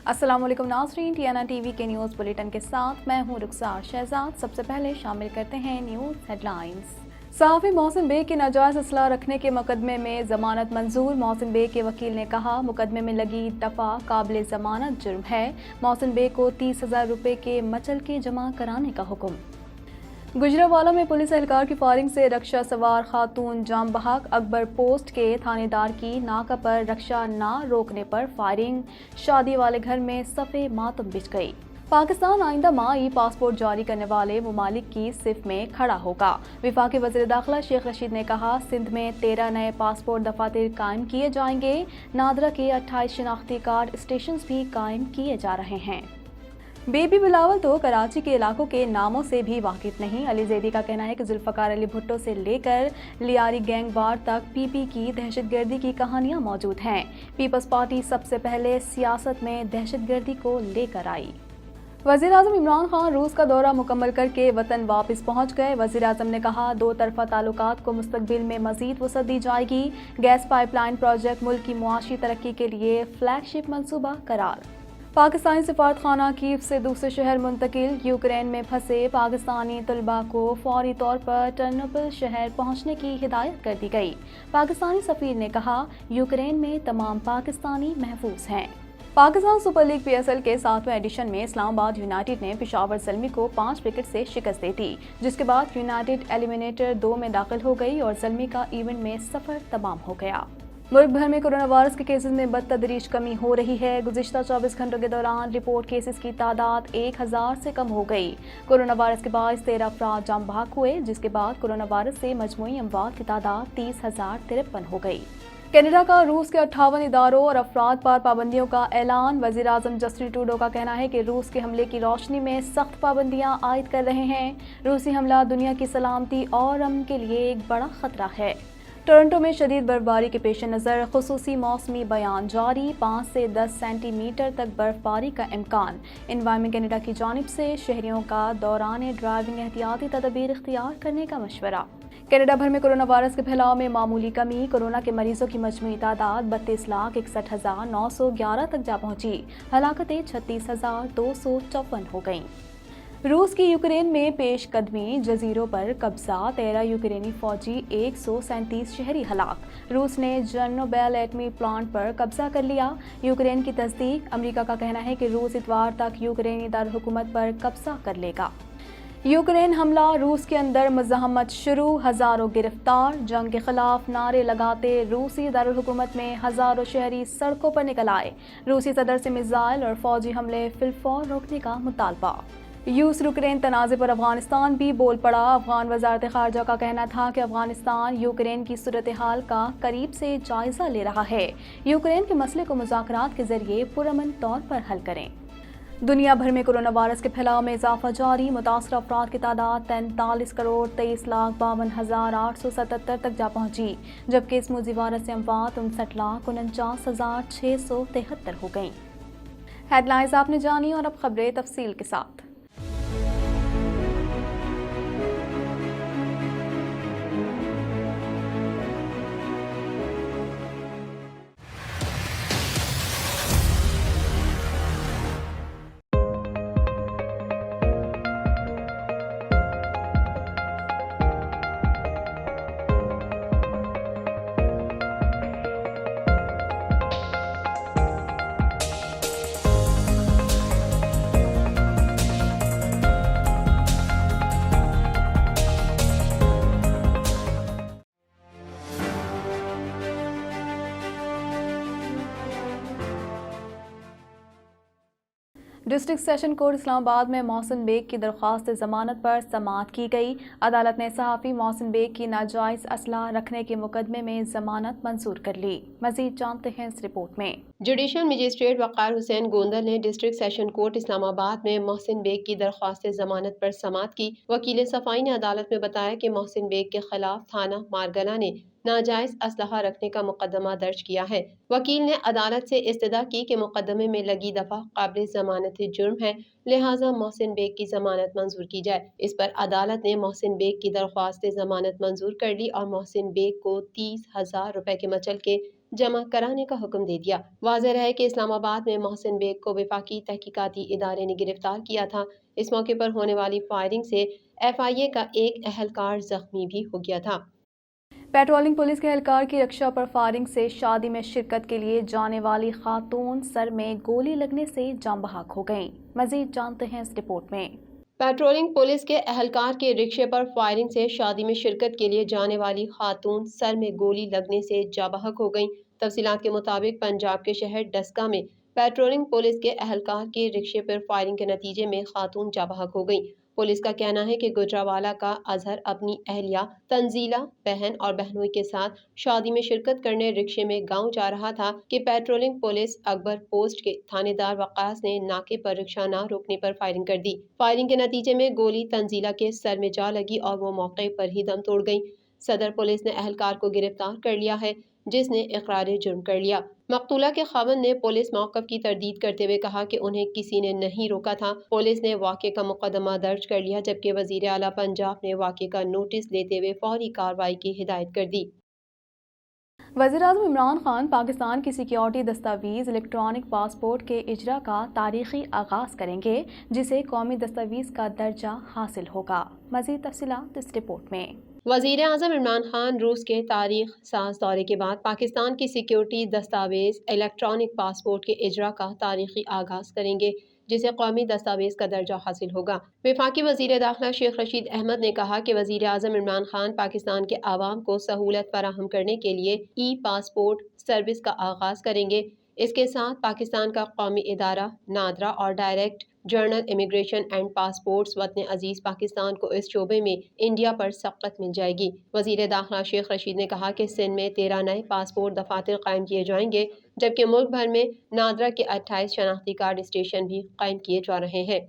अस्सलाम वालेकुम नाज़रीन, TNN टीवी के न्यूज़ बुलेटिन के साथ मैं हूं रुखसार शहजाद। सबसे पहले शामिल करते हैं न्यूज़ हेडलाइंस। सहाफ़ी मोहसिन बेग के नाजायज़ असला रखने के मुकदमे में ज़मानत मंजूर। मोहसिन बेग के वकील ने कहा, मुकदमे में लगी दफ़ा काबिल ज़मानत जुर्म है। मोहसिन बेग को 30,000 रुपये के मचल के जमा कराने का हुक्म। गुजरांवाला में पुलिस एहलकार की फायरिंग से रक्षा सवार खातून जाम बहक। अकबर पोस्ट के थानेदार की नाका पर रक्षा ना रोकने पर फायरिंग। शादी वाले घर में सफ़े मातम बिछ गई। पाकिस्तान आइंदा माह ई पासपोर्ट जारी करने वाले ममालिक की सिफ में खड़ा होगा। वफाकी वज़ीर दाखिला शेख रशीद ने कहा, सिंध में 13 नए पासपोर्ट दफातर कायम किए जाएंगे। नादरा के 28 शिनाख्ती कार्ड स्टेशन भी कायम किए जा रहे हैं। बेबी बिलावल तो कराची के इलाकों के नामों से भी वाकिफ नहीं। अली जैदी का कहना है कि जुल्फ़कार अली भुट्टो से लेकर लियारी गैंग वार तक पीपी की दहशतगर्दी की कहानियां मौजूद हैं। पीपल्स पार्टी सबसे पहले सियासत में दहशतगर्दी को लेकर आई। वज़ीर आज़म इमरान खान रूस का दौरा मुकम्मल करके वतन वापस पहुंच गए। वज़ीर आज़म ने कहा, दो तरफ़ा ताल्लुकात को मुस्तक़बिल में मज़ीद वसअत दी जाएगी। गैस पाइपलाइन प्रोजेक्ट मुल्क की मुआशी तरक्की के लिए फ्लैगशिप मनसूबा करार। पाकिस्तानी सफारत खाना कीव से दूसरे शहर मुंतकिल। यूक्रेन में फंसे पाकिस्तानी तलबा को फौरी तौर पर टर्नोपिल शहर पहुंचने की हिदायत कर दी गई। पाकिस्तानी सफीर ने कहा, यूक्रेन में तमाम पाकिस्तानी महफूज हैं। पाकिस्तान सुपर लीग PSL के 7वें एडिशन में इस्लामाबाद यूनाइटेड ने पेशावर ज़ल्मी को 5 विकेट से शिकस्त दे दी, जिसके बाद यूनाइटेड एलिमिनेटर 2 में दाखिल हो गई और ज़ल्मी का इवेंट में सफ़र तमाम हो गया। मुल्क भर में कोरोना वायरस के केसेस में बदतदरीज कमी हो रही है। गुज़िश्ता 24 घंटों के दौरान रिपोर्ट केसेस की तादाद 1000 से कम हो गई। कोरोना वायरस के बाद 13 अफराद जाम बहक हुए, जिसके बाद कोरोना वायरस से मजमूई अमवात की तादाद 30,053 हो गई। कनाडा का रूस के 58 इदारों और अफराद पर पाबंदियों का ऐलान। वज़ीर आज़म जस्टिन ट्रूडो का कहना है कि रूस के हमले की रोशनी में सख्त पाबंदियां आयद कर रहे हैं। रूसी हमला दुनिया की सलामती और अमन के लिए एक बड़ा खतरा है। टोरंटो में शदीद बर्फबारी के पेश नज़र खुसूसी मौसमी बयान जारी। 5 से 10 सेंटीमीटर तक बर्फबारी का इम्कान। एनवायरनमेंट कनाडा की जानिब से शहरियों का दौरान ड्राइविंग एहतियाती तदबीर इख्तियार करने का मशवरा। कनाडा भर में कोरोना वायरस के फैलाव में मामूली कमी। कोरोना के मरीजों की मजमूई तादाद 32,61,911 तक जा पहुंची। हलाकतें 36,254 हो गईं। रूस की यूक्रेन में पेश कदमी। जजीरों पर कब्जा। 13 यूक्रेनी फौजी, 137 शहरी हलाक। रूस ने चेर्नोबिल एटमी प्लांट पर कब्जा कर लिया। यूक्रेन की तस्दीक। अमेरिका का कहना है कि रूस इतवार तक यूक्रेनी दारुल-हुकूमत पर कब्जा कर लेगा। यूक्रेन हमला। रूस के अंदर मज़ाहमत शुरू। हज़ारों गिरफ्तार। जंग के खिलाफ नारे लगाते रूसी दारुल-हुकूमत में हज़ारों शहरी सड़कों पर निकल आए। रूसी सदर से मिसाइल और फौजी हमले फिलफौर रोकने का मुतालबा। रूस यूक्रेन तनाज़े पर अफगानिस्तान भी बोल पड़ा। अफगान वज़ारत ख़ारजा का कहना था कि अफगानिस्तान यूक्रेन की सूरत हाल का करीब से जायज़ा ले रहा है। यूक्रेन के मसले को मुज़ाकरात के ज़रिए पुरअमन तौर पर हल करें। दुनिया भर में कोरोना वायरस के फैलाव में इजाफा जारी। मुतासर अफराद की तादाद 43,23,52,877 तक जा पहुंची, जबकि इस मूजी वायरस से अमवात 59,49,673 हो गई। हेडलाइंस आपने जानी और अब खबरें तफसील के साथ। डिस्ट्रिक्ट सेशन कोर्ट इस्लामाबाद में मोहसिन बेग की दरख्वास्त जमानत पर समाअत की गई। अदालत ने सहाफ़ी मोहसिन बेग की नाजायज़ असला रखने के मुकदमे में जमानत मंजूर कर ली। मजीद जानते हैं इस रिपोर्ट में। जुडिशल मजिस्ट्रेट वक़ार हुसैन गोंदल ने डिस्ट्रिक्ट सेशन कोर्ट इस्लामाबाद में मोहसिन बेग की दरख्वास्त जमानत पर समाअत की। वकील सफ़ाई ने अदालत में बताया कि मोहसिन बेग के खिलाफ थाना मारगला ने नाजायज़ असलहा रखने का मुकदमा दर्ज किया है। वकील ने अदालत से इस्तदा की कि मुकदमे में लगी दफा काबिल जमानत जुर्म है, लिहाजा मोहसिन बेग की जमानत मंजूर की जाए। इस पर अदालत ने मोहसिन बेग की दरख्वास्त जमानत मंजूर कर ली और मोहसिन बेग को 30,000 रुपए के मचल के जमा कराने का हुक्म दे दिया। वाज़ेह रहे कि इस्लामाबाद में मोहसिन बेग को वफाकी तहकीकाती इदारे ने गिरफ्तार किया था। इस मौके पर होने वाली फायरिंग से FIA का एक अहलकार जख्मी भी हो गया था। पेट्रोलिंग पुलिस के एहलकार की रक्षा पर फायरिंग से शादी में शिरकत के लिए जाने वाली खातून सर में गोली लगने से जान बहक हो गईं। मजीद जानते हैं इस रिपोर्ट में। पेट्रोलिंग पुलिस के एहलकार के रिक्शे पर फायरिंग से शादी में शिरकत के लिए जाने वाली खातून सर में गोली लगने से जाँ बहक हो गईं। तफसीलात के मुताबिक पंजाब के शहर डस्का में पेट्रोलिंग पुलिस के एहलकार के रिक्शे पर फायरिंग के नतीजे में खातून जाँ बहक हो गईं। पुलिस का कहना है कि गुजरावाला का अजहर अपनी अहलिया तंजीला, बहन और बहनोई के साथ शादी में शिरकत करने रिक्शे में गांव जा रहा था कि पेट्रोलिंग पुलिस अकबर पोस्ट के थानेदार वकास ने नाके पर रिक्शा न रोकने पर फायरिंग कर दी। फायरिंग के नतीजे में गोली तंजीला के सर में जा लगी और वो मौके पर ही दम तोड़ गई। सदर पुलिस ने एहलकार को गिरफ्तार कर लिया है, जिसने इकरार जुर्म कर लिया। मकतूला के खावंद ने पुलिस मौक़िफ़ की तरदीद करते हुए कहा कि उन्हें किसी ने नहीं रोका था। पुलिस ने वाक़े का मुकदमा दर्ज कर लिया, जबकि वज़ीर आला पंजाब ने वाक़े का नोटिस लेते हुए फौरी कार्रवाई की हिदायत कर दी। वज़ीर-ए-आज़म इमरान खान पाकिस्तान की सिक्योरिटी दस्तावेज़ इलेक्ट्रॉनिक पासपोर्ट के इजरा का तारीख़ी आगाज़ करेंगे, जिसे कौमी दस्तावेज़ का दर्जा हासिल होगा। मज़ीद तफ़सीलात इस रिपोर्ट में। वज़ीर आज़म इमरान खान रूस के तारीख साज दौरे के बाद पाकिस्तान की सिक्योरिटी दस्तावेज़ इलेक्ट्रॉनिक पासपोर्ट के इजरा का तारीख़ी आगाज़ करेंगे, जिसे कौमी दस्तावेज़ का दर्जा हासिल होगा। वफाकी वज़ीर दाखिला शेख रशीद अहमद ने कहा कि वज़ीर आज़म इमरान खान पाकिस्तान के आवाम को सहूलत फराहम करने के लिए पासपोर्ट सर्विस का आगाज़ करेंगे। इसके साथ पाकिस्तान का कौमी इदारा नादरा और direct journal immigration and passports वतन अजीज़ पाकिस्तान को इस शोबे में इंडिया पर सबकत मिल जाएगी। वज़ीर दाखिला शेख रशीद ने कहा कि सिंध में 13 नए पासपोर्ट दफातर कायम किए जाएंगे, जबकि मुल्क भर में नादरा के 28 शनाख्ती कार्ड स्टेशन भी कायम किए जा रहे हैं।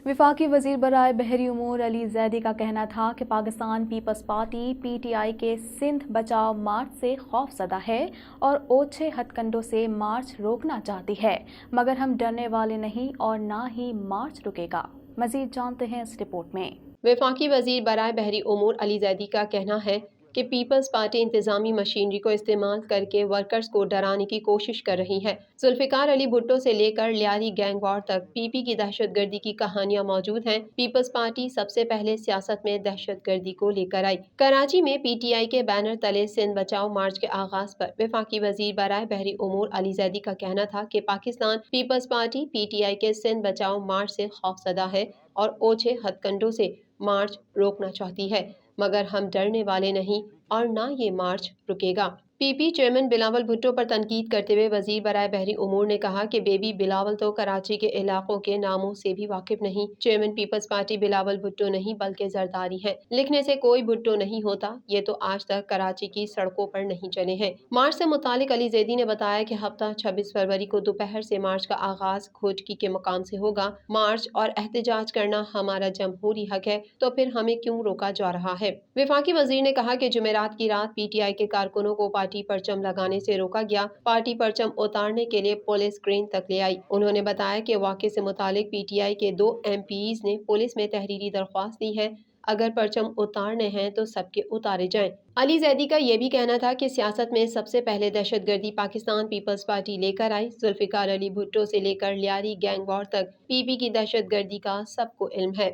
वफाकी वज़ीर बराए बहरी उमूर अली जैदी का कहना था कि पाकिस्तान पीपल्स पार्टी PTI के सिंध बचाव मार्च से खौफज़दा है और ओछे हथकंडों से मार्च रोकना चाहती है, मगर हम डरने वाले नहीं और ना ही मार्च रुकेगा। मज़ीद जानते हैं इस रिपोर्ट में। वफाकी वज़ीर बराए बहरी उमूर अली जैदी का कहना है कि पीपल्स पार्टी इंतजामी मशीनरी को इस्तेमाल करके वर्कर्स को डराने की कोशिश कर रही है। जुल्फ़िकार अली भुट्टो से लेकर लियारी गैंग वॉर तक PP की दहशतगर्दी की कहानियां मौजूद हैं। पीपल्स पार्टी सबसे पहले सियासत में दहशतगर्दी को लेकर आई। कराची में PTI के बैनर तले सिंध बचाओ मार्च के आगाज पर वफाकी वज़ीर बराए बहरी उमूर अली जैदी का कहना था कि पाकिस्तान पीपल्स पार्टी PTI के सिंध बचाओ मार्च से खौफज़दा है और ओछे हथकंडों से मार्च रोकना चाहती है, मगर हम डरने वाले नहीं और ना ये मार्च रुकेगा। PP चेयरमैन बिलावल भुट्टो पर तनकीद करते हुए वज़ीर बराए बहरी उमूर ने कहा कि बेबी बिलावल तो कराची के इलाकों के नामों से भी वाकिफ नहीं। Chairman Peoples Party Bilawal Bhutto नहीं बल्कि जरदारी है। लिखने से कोई भुट्टो नहीं होता, ये तो आज तक कराची की सड़कों पर नहीं चले हैं। मार्च से मुतालिक अली जैदी ने बताया कि हफ्ता 26 फरवरी को दोपहर से मार्च का आगाज खोजकी के मकाम से होगा। मार्च और एहतजाज करना हमारा जमहूरी हक है, तो फिर हमें क्यों रोका जा रहा है। वफाकी वज़ीर ने कहा कि जुमेरात की रात PTI के कारकुनों को पार्टी परचम लगाने से रोका गया। पार्टी परचम उतारने के लिए पुलिस क्रेन तक ले आई। उन्होंने बताया कि वाक़े से मुतालिक PTI के 2 MPs ने पुलिस में तहरीरी दरख्वास्त दी है। अगर परचम उतारने हैं तो सबके उतारे जाएं। अली जैदी का यह भी कहना था कि सियासत में सबसे पहले दहशतगर्दी पाकिस्तान पीपल्स पार्टी लेकर आई। जुल्फ़िकार अली भुट्टो से लेकर लियारी गैंग वॉर तक PP की दहशतगर्दी का सबको इल्म है।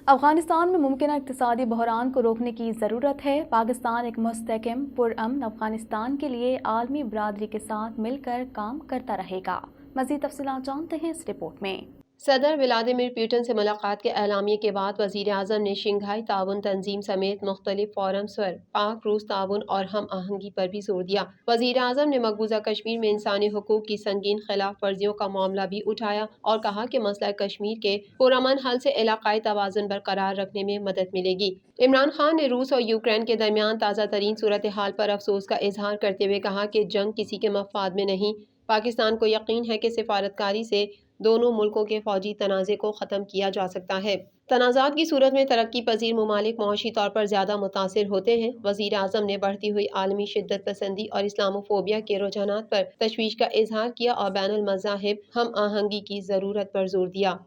अफगानिस्तान में मुमकिन इक़्तिसादी बहरान को रोकने की ज़रूरत है। पाकिस्तान एक मुस्तहकम पुरअमन अफगानिस्तान के लिए आलमी बरादरी के साथ मिलकर काम करता रहेगा। मज़ीद तफ़सीलात जानते हैं इस रिपोर्ट में। सदर व्लादिमीर पुतिन से मुलाकात के एलामिये के बाद वज़ीर आज़म ने शंघाई ताउन तंजीम समेत मुख्तलिफ फोरम्स पर पाक रूस ताउन और हम आहंगी पर भी जोर दिया। वज़ीर आज़म ने मकबूजा कश्मीर में इंसानी हुकूक की संगीन खिलाफ वर्जियों का मामला भी उठाया और कहा कि मसला कश्मीर के पुरअमन हल से इलाकाई तवाज़ुन बरकरार रखने में मदद मिलेगी। इमरान खान ने रूस और यूक्रेन के दरमियान ताज़ा तरीन सूरत हाल पर अफसोस का इजहार करते हुए कहा कि जंग किसी के मफाद में नहीं। पाकिस्तान को यकीन है कि सिफारतकारी से दोनों मुल्कों के फौजी तनाज़े को ख़त्म किया जा सकता है। तनाज़ात की सूरत में तरक्की पजीर ममालिक मुआशी तौर पर ज़्यादा मुतासिर होते हैं। वज़ीर आज़म ने बढ़ती हुई आलमी शिद्दत पसंदी और इस्लामोफोबिया के रुझानात पर तशवीश का इजहार किया और बैनुल मज़ाहिब हम आहंगी की ज़रूरत पर जोर दिया।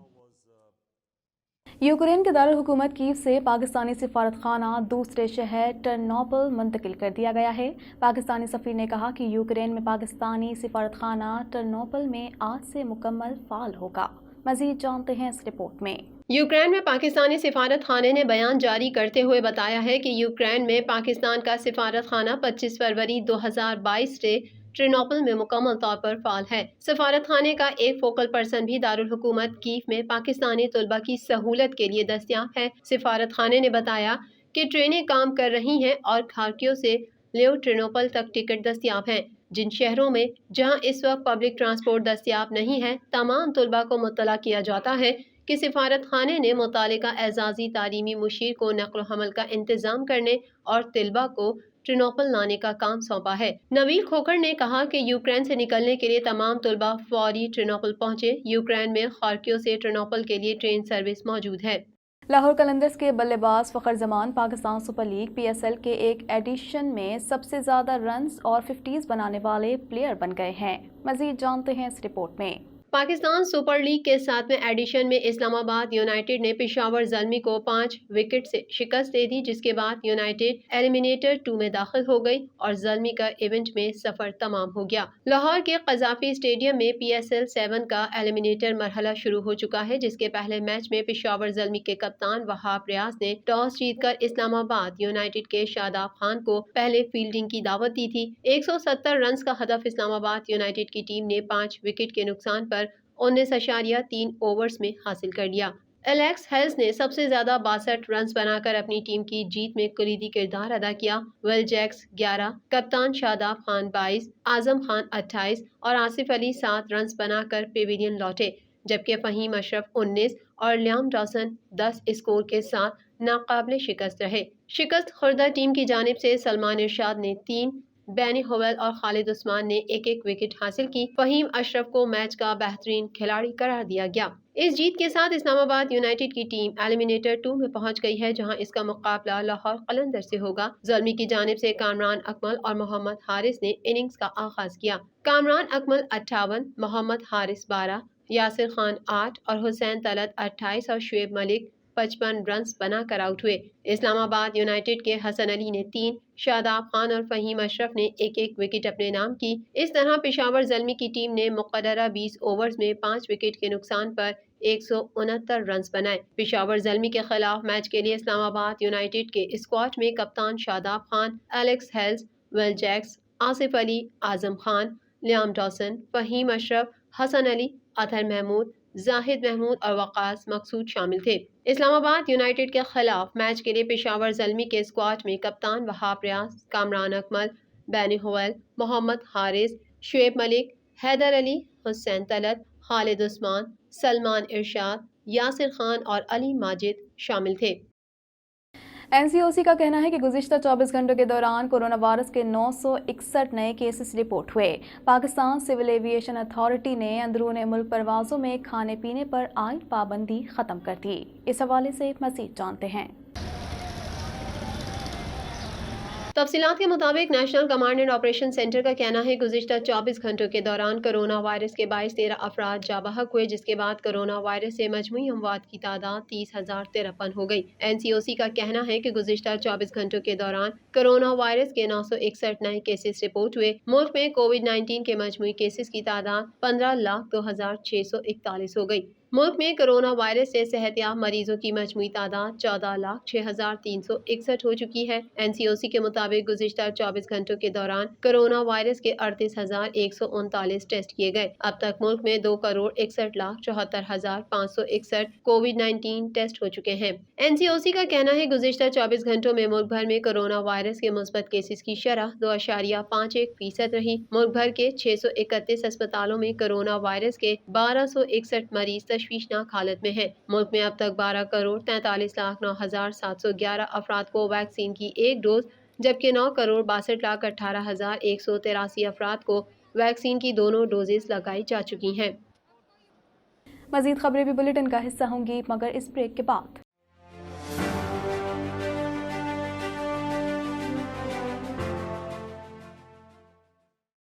यूक्रेन के दारुल-हुकूमत कीव से पाकिस्तानी सिफारतखाना दूसरे शहर टर्नोपल मुंतकिल कर दिया गया है। पाकिस्तानी सफीर ने कहा कि यूक्रेन में पाकिस्तानी सिफारतखाना टर्नोपल में आज से मुकम्मल फाल होगा। मजीद जानते हैं इस रिपोर्ट में। यूक्रेन में पाकिस्तानी सिफारत खाने ने बयान जारी करते हुए बताया है कि यूक्रेन में पाकिस्तान का सिफारत खाना 25 फरवरी 2022 से ट्रिनोपल में मुकम्मल तौर पर फाल है। सिफारत खाने का एक फोकल पर्सन भी दारुल हुकूमत कीव में पाकिस्तानी तलबा की सहूलत के लिए दस्तयाब है। सिफारत खाने ने बताया कि ट्रेनें काम कर रही हैं और खार्कियों से लियो ट्रिनोपल तक टिकट दस्तयाब हैं। जिन शहरों में जहां इस वक्त पब्लिक ट्रांसपोर्ट दस्तयाब नहीं है, तमाम तलबा को मुत्तला किया जाता है कि सिफारत खाने ने मुतालिका एजाजी तालीमी मुशीर को नक्ल हमल का इंतजाम करने और तलबा को ट्रिनोपल लाने का काम सौंपा है। नवील खोखर ने कहा कि यूक्रेन से निकलने के लिए तमाम तलबा फौरी ट्रिनोपल पहुंचे। यूक्रेन में खार्कियों से ट्रिनोपल के लिए ट्रेन सर्विस मौजूद है। लाहौर कलंदर्स के बल्लेबाज Fakhar Zaman Pakistan super league PSL के एक एडिशन में सबसे ज्यादा रन्स और 50s बनाने वाले प्लेयर बन गए हैं। मजीद जानते हैं इस रिपोर्ट में। पाकिस्तान सुपर लीग के 7वें एडिशन में इस्लामाबाद यूनाइटेड ने पेशावर ज़ल्मी को 5 विकेट से शिकस्त दे दी, जिसके बाद यूनाइटेड एलिमिनेटर 2 में दाखिल हो गई और ज़ल्मी का इवेंट में सफर तमाम हो गया। लाहौर के कज़ाफी स्टेडियम में PSL 7 का एलिमिनेटर मरहला शुरू हो चुका है, जिसके पहले मैच में पेशावर ज़ल्मी के कप्तान वहाब रियाज ने टॉस जीतकर इस्लामाबाद यूनाइटेड के शादाब खान को पहले फील्डिंग की दावत दी थी। 170 रन का हदफ इस्लामाबाद यूनाइटेड की टीम ने 5 विकेट के नुकसान पर 19.3 ओवर्स में हासिल कर लिया। एलेक्स हेल्स ने सबसे ज्यादा 62 रन बनाकर अपनी टीम की जीत में कलीदी किरदार अदा किया। विल जैक्स 11, कप्तान शादाब खान 22, आजम खान 28 और आसिफ अली 7 रन बनाकर पेविलियन लौटे, जबकि फहीम अशरफ 19 और लियाम डॉसन 10 स्कोर के साथ नाकाबिले शिकस्त रहे। शिकस्त खुर्दा टीम की जानिब से सलमान इरशाद ने 3, बैनी होवेल और खालिद उस्मान ने एक विकेट हासिल की। फहीम अशरफ को मैच का बेहतरीन खिलाड़ी करार दिया गया। इस जीत के साथ इस्लामाबाद यूनाइटेड की टीम एलिमिनेटर 2 में पहुंच गई है, जहां इसका मुकाबला लाहौर कलंदर से होगा। ज़ल्मी की जानिब से कामरान अकमल और मोहम्मद हारिस ने इनिंग्स का आगाज किया। कामरान अकमल 58, मोहम्मद हारिस 12, यासिर खान 8 और हुसैन तलत 28 और शुएब मलिक 55 रन बनाकर आउट हुए। इस्लामाबाद यूनाइटेड के हसन अली ने 3, शादाब खान और फहीम अशरफ ने एक विकेट अपने नाम की। इस तरह पेशावर ज़ल्मी की टीम ने मुक़र्ररा 20 ओवर्स में 5 विकेट के नुकसान पर 169 रन बनाए। पेशावर ज़ल्मी के खिलाफ मैच के लिए इस्लामाबाद यूनाइटेड के स्क्वाड में कप्तान Shadab Khan, Alex Hales, Will Jacks, Asif Ali, Azam Khan, Liam Dawson, Faheem Ashraf, Hasan Ali, Athar Mahmood, Zahid Mahmood और वकास मकसूद शामिल थे। इस्लामाबाद यूनाइटेड के खिलाफ मैच के लिए पेशावर ज़ल्मी के स्क्वाड में कप्तान वहाब रियाज, कामरान अकमल, बैनी होवेल, मोहम्मद हारिस, शुएब मलिक, हैदर अली, हुसैन तलत, खालिद उस्मान, सलमान इरशाद, यासिर खान और अली माजिद शामिल थे। NCOC का कहना है कि गुज़िश्ता 24 घंटों के दौरान कोरोना वायरस के 961 नए केसेस रिपोर्ट हुए। पाकिस्तान सिविल एविएशन अथॉरिटी ने अंदरूनी मुल्क परवाज़ों में खाने पीने पर आयद पाबंदी ख़त्म कर दी। इस हवाले से मज़ीद जानते हैं। तफसीलात के मुताबिक national command and operation centre का कहना है गुज़िश्ता 24 घंटों के दौरान कोरोना वायरस के 13 अफराद जाबहक हुए, जिसके बाद कोरोना वायरस से मजमूई अमवात की तादाद 30,053 हो गई। NCOC का कहना है कि गुज़िश्ता 24 घंटों के दौरान कोरोना वायरस के 961 नए केसेस रिपोर्ट हुए। मुल्क में कोविड-19 के मजमूई केसेस की तादाद 15,02,641 हो गई। मुल्क में कोरोना वायरस से सेहतयाब मरीजों की मजमूई तादाद 14,06,361 हो चुकी है। NCOC के मुताबिक गुज़िश्ता 24 घंटों के दौरान कोरोना वायरस के 38,139 टेस्ट किए गए। अब तक मुल्क में 2,61,74,561 कोविड-19 टेस्ट हो चुके हैं। NCOC का कहना है गुज़िश्ता 24 घंटों में मुल्क भर में कोरोना वायरस के मुस्बत केसेस की शरह 2.51% रही। मुल्क भर के 631 अस्पतालों में कोरोना वायरस के 1261 मरीज तशवीशनाक हालत में है। मुल्क में अब तक 12,43,09,711 अफराद को वैक्सीन की 1 डोज, जबकि 9,62,18,183 अफराद को वैक्सीन की दोनों डोजेस लगाई जा चुकी हैं। मजीद खबरें भी बुलेटिन का हिस्सा होंगी, मगर इस ब्रेक के बाद।